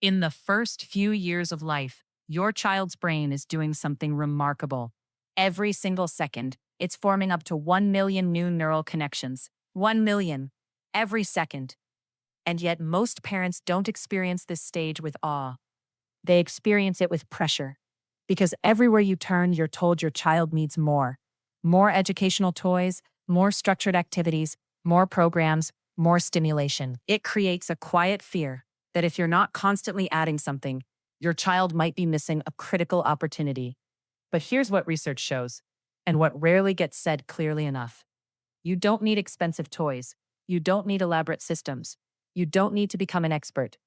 In the first few years of life, your child's brain is doing something remarkable. Every single second, it's forming up to 1 million new neural connections. 1 million. Every second. And yet, most parents don't experience this stage with awe. They experience it with pressure. Because everywhere you turn, you're told your child needs more. More educational toys, more structured activities, more programs, more stimulation. It creates a quiet fear that if you're not constantly adding something, your child might be missing a critical opportunity. But here's what research shows, and what rarely gets said clearly enough. You don't need expensive toys. You don't need elaborate systems. You don't need to become an expert.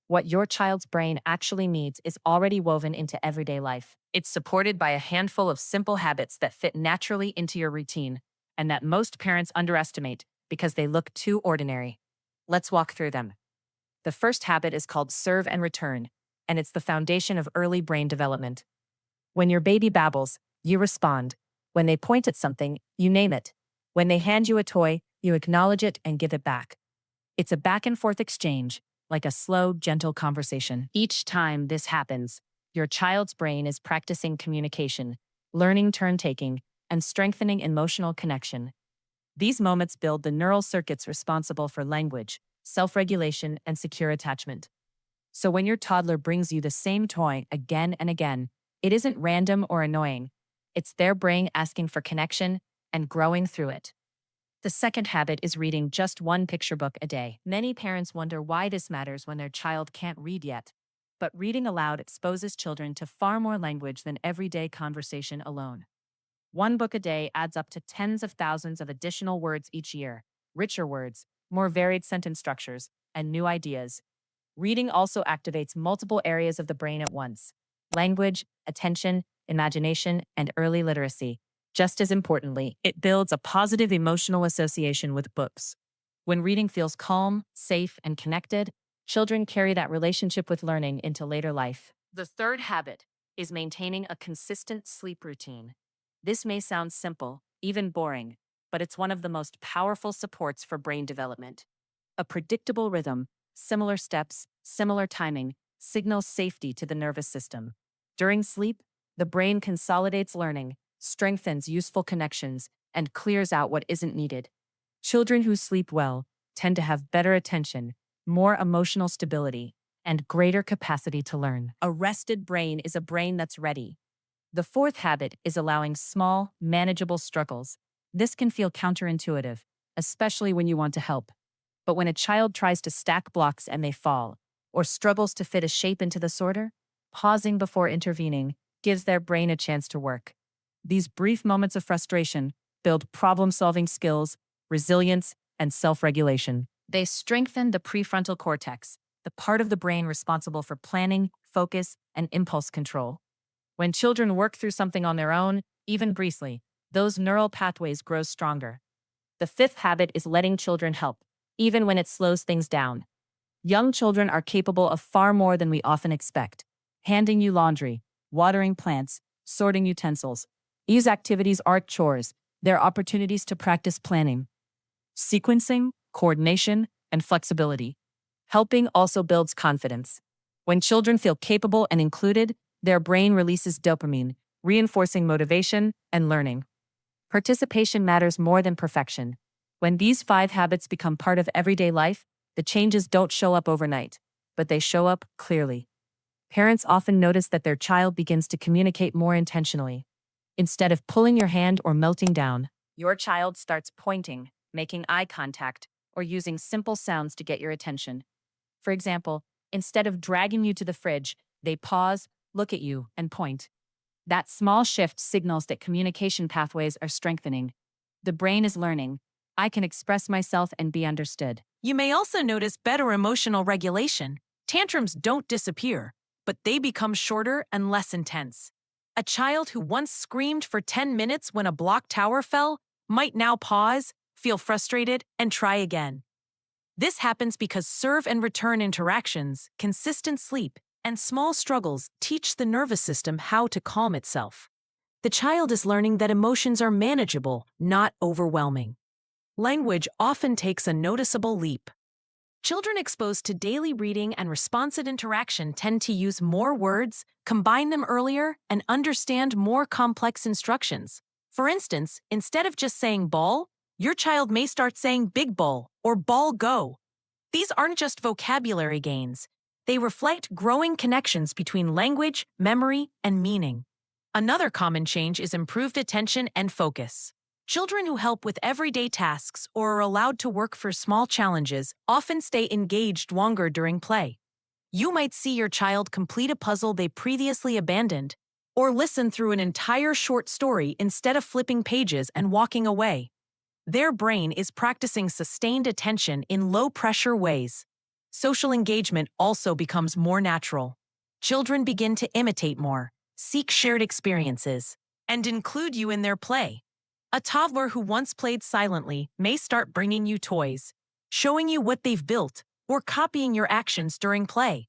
What your child's brain actually needs is already woven into everyday life. It's supported by a handful of simple habits that fit naturally into your routine, and that most parents underestimate because they look too ordinary. Let's walk through them. The first habit is called serve and return, and it's the foundation of early brain development. When your baby babbles, you respond. When they point at something, you name it. When they hand you a toy, you acknowledge it and give it back. It's a back and forth exchange, like a slow, gentle conversation. Each time this happens, your child's brain is practicing communication, learning turn-taking, and strengthening emotional connection. These moments build the neural circuits responsible for language, self-regulation, and secure attachment. So when your toddler brings you the same toy again and again, it isn't random or annoying. It's their brain asking for connection and growing through it. The second habit is reading just one picture book a day. Many parents wonder why this matters when their child can't read yet. But reading aloud exposes children to far more language than everyday conversation alone. One book a day adds up to tens of thousands of additional words each year, richer words, more varied sentence structures, and new ideas. Reading also activates multiple areas of the brain at once: language, attention, imagination, and early literacy. Just as importantly, it builds a positive emotional association with books. When reading feels calm, safe, and connected, children carry that relationship with learning into later life. The third habit is maintaining a consistent sleep routine. This may sound simple, even boring, but it's one of the most powerful supports for brain development. A predictable rhythm, similar steps, similar timing, signals safety to the nervous system. During sleep, the brain consolidates learning, strengthens useful connections, and clears out what isn't needed. Children who sleep well tend to have better attention, more emotional stability, and greater capacity to learn. A rested brain is a brain that's ready. The fourth habit is allowing small, manageable struggles. This can feel counterintuitive, especially when you want to help. But when a child tries to stack blocks and they fall, or struggles to fit a shape into the sorter, pausing before intervening gives their brain a chance to work. These brief moments of frustration build problem-solving skills, resilience, and self-regulation. They strengthen the prefrontal cortex, the part of the brain responsible for planning, focus, and impulse control. When children work through something on their own, even briefly, those neural pathways grow stronger. The fifth habit is letting children help, even when it slows things down. Young children are capable of far more than we often expect. Handing you laundry, watering plants, sorting utensils. These activities aren't chores, they're opportunities to practice planning, sequencing, coordination, and flexibility. Helping also builds confidence. When children feel capable and included, their brain releases dopamine, reinforcing motivation and learning. Participation matters more than perfection. When these 5 habits become part of everyday life, the changes don't show up overnight, but they show up clearly. Parents often notice that their child begins to communicate more intentionally. Instead of pulling your hand or melting down, your child starts pointing, making eye contact, or using simple sounds to get your attention. For example, instead of dragging you to the fridge, they pause, look at you, and point. That small shift signals that communication pathways are strengthening. The brain is learning. I can express myself and be understood. You may also notice better emotional regulation. Tantrums don't disappear, but they become shorter and less intense. A child who once screamed for 10 minutes when a block tower fell might now pause, feel frustrated, and try again. This happens because serve and return interactions, consistent sleep, and small struggles teach the nervous system how to calm itself. The child is learning that emotions are manageable, not overwhelming. Language often takes a noticeable leap. Children exposed to daily reading and responsive interaction tend to use more words, combine them earlier, and understand more complex instructions. For instance, instead of just saying ball, your child may start saying big ball or ball go. These aren't just vocabulary gains. They reflect growing connections between language, memory, and meaning. Another common change is improved attention and focus. Children who help with everyday tasks or are allowed to work for small challenges often stay engaged longer during play. You might see your child complete a puzzle they previously abandoned, or listen through an entire short story instead of flipping pages and walking away. Their brain is practicing sustained attention in low-pressure ways. Social engagement also becomes more natural. Children begin to imitate more, seek shared experiences, and include you in their play. A toddler who once played silently may start bringing you toys, showing you what they've built, or copying your actions during play.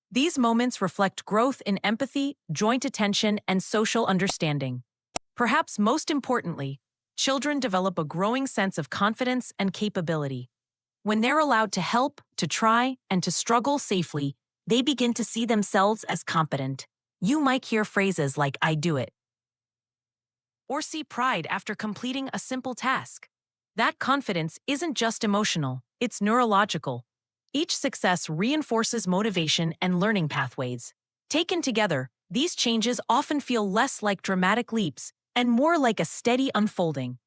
These moments reflect growth in empathy, joint attention, and social understanding. Perhaps most importantly, children develop a growing sense of confidence and capability. When they're allowed to help, to try, and to struggle safely, they begin to see themselves as competent. You might hear phrases like, "I do it," or see pride after completing a simple task. That confidence isn't just emotional, it's neurological. Each success reinforces motivation and learning pathways. Taken together, these changes often feel less like dramatic leaps and more like a steady unfolding.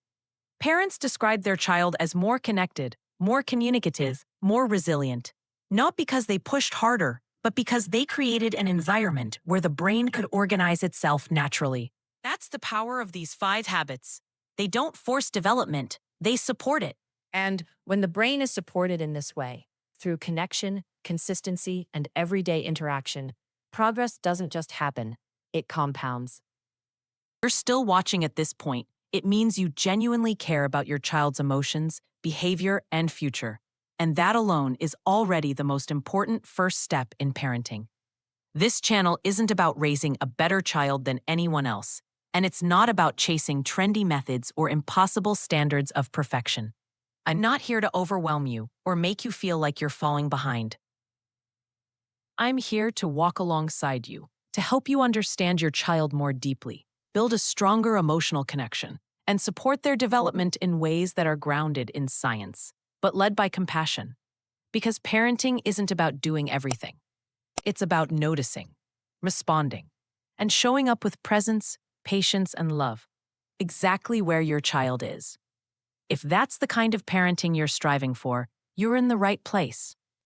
Parents describe their child as more connected, more communicative, more resilient. Not because they pushed harder, but because they created an environment where the brain could organize itself naturally. That's the power of these 5 habits. They don't force development, they support it. And when the brain is supported in this way, through connection, consistency, and everyday interaction, progress doesn't just happen, it compounds. You're still watching at this point, it means you genuinely care about your child's emotions, behavior, and future. And that alone is already the most important first step in parenting. This channel isn't about raising a better child than anyone else, and it's not about chasing trendy methods or impossible standards of perfection. I'm not here to overwhelm you or make you feel like you're falling behind. I'm here to walk alongside you, to help you understand your child more deeply, build a stronger emotional connection, and support their development in ways that are grounded in science, but led by compassion. Because parenting isn't about doing everything. It's about noticing, responding, and showing up with presence, patience, and love, exactly where your child is. If that's the kind of parenting you're striving for, you're in the right place.